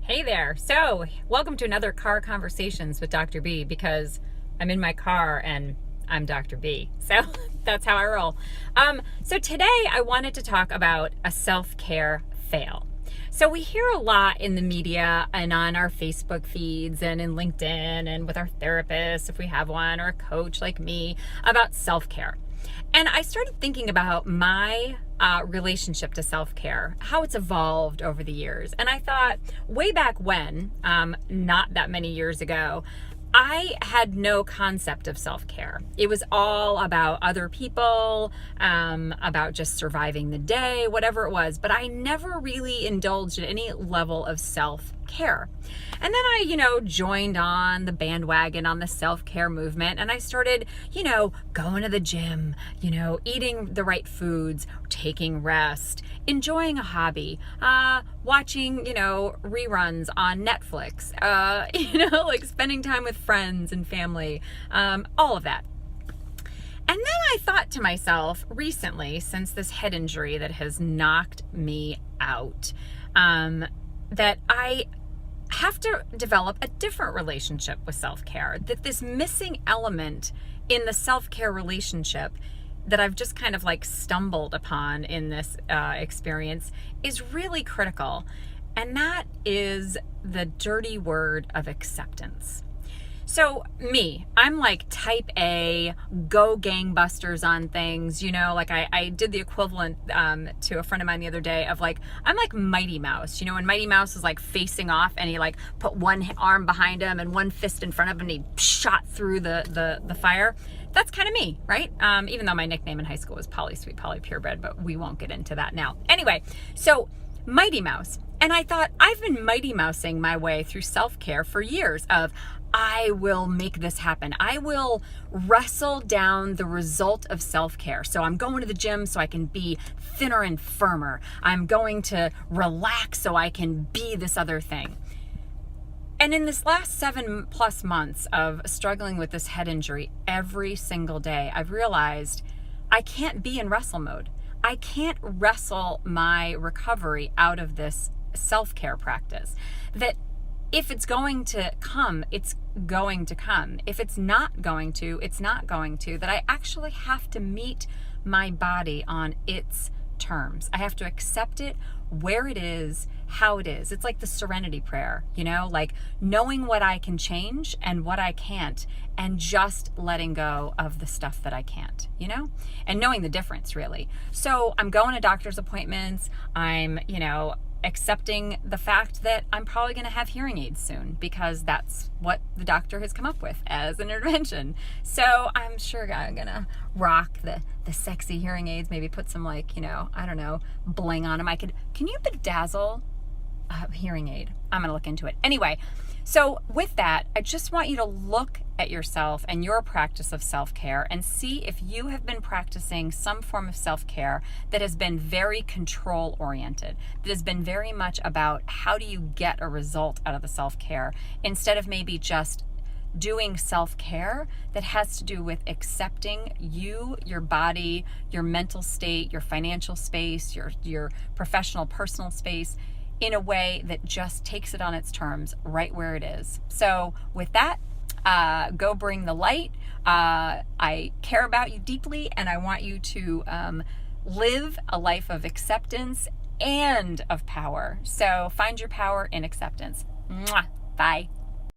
Hey there. So, welcome to another Car Conversations with Dr. B because I'm in my car and I'm Dr. B. So, that's how I roll. So today I wanted to talk about a self-care fail. So we hear a lot in the media and on our Facebook feeds and in LinkedIn and with our therapist, if we have one, or a coach like me, about self-care. And I started thinking about my relationship to self-care, how it's evolved over the years. And I thought way back when, not that many years ago, I had no concept of self-care. It was all about other people, about just surviving the day, whatever it was. But I never really indulged in any level of self-care. And then I, joined on the bandwagon on the self-care movement. And I started, going to the gym, eating the right foods, taking rest, enjoying a hobby, watching, reruns on Netflix, like spending time with friends and family, all of that. And then I thought to myself recently, since this head injury that has knocked me out, that I have to develop a different relationship with self-care, that this missing element in the self-care relationship that I've just kind of like stumbled upon in this experience is really critical. And that is the dirty word of acceptance. So I'm like type A, go gangbusters on things, like I did the equivalent to a friend of mine the other day of like, I'm like Mighty Mouse, when Mighty Mouse is like facing off and he like put one arm behind him and one fist in front of him and he shot through the fire. That's kind of me, right? Even though my nickname in high school was Polly Sweet, Polly Purebred, but we won't get into that now. Anyway, so Mighty Mouse. And I thought I've been Mighty Mousing my way through self-care for years of I will make this happen. I will wrestle down the result of self-care. So I'm going to the gym so I can be thinner and firmer. I'm going to relax so I can be this other thing. And in this last 7+ months of struggling with this head injury every single day, I've realized I can't be in wrestle mode. I can't wrestle my recovery out of this self-care practice. That if it's going to come, it's going to come. If it's not going to, it's not going to. That I actually have to meet my body on its terms. I have to accept it where it is, how it is. It's like the serenity prayer, like knowing what I can change and what I can't, and just letting go of the stuff that I can't, and knowing the difference really. So I'm going to doctor's appointments. I'm, accepting the fact that I'm probably going to have hearing aids soon because that's what the doctor has come up with as an intervention. So I'm sure I'm going to rock the sexy hearing aids, maybe put some bling on them. Can you bedazzle a hearing aid? I'm going to look into it. Anyway, so with that, I just want you to look at yourself and your practice of self-care and see if you have been practicing some form of self-care that has been very control-oriented, that has been very much about how do you get a result out of the self-care instead of maybe just doing self-care that has to do with accepting you, your body, your mental state, your financial space, your professional, personal space, in a way that just takes it on its terms right where it is. So with that, go bring the light. I care about you deeply, and I want you to live a life of acceptance and of power. So find your power in acceptance. Mwah. Bye.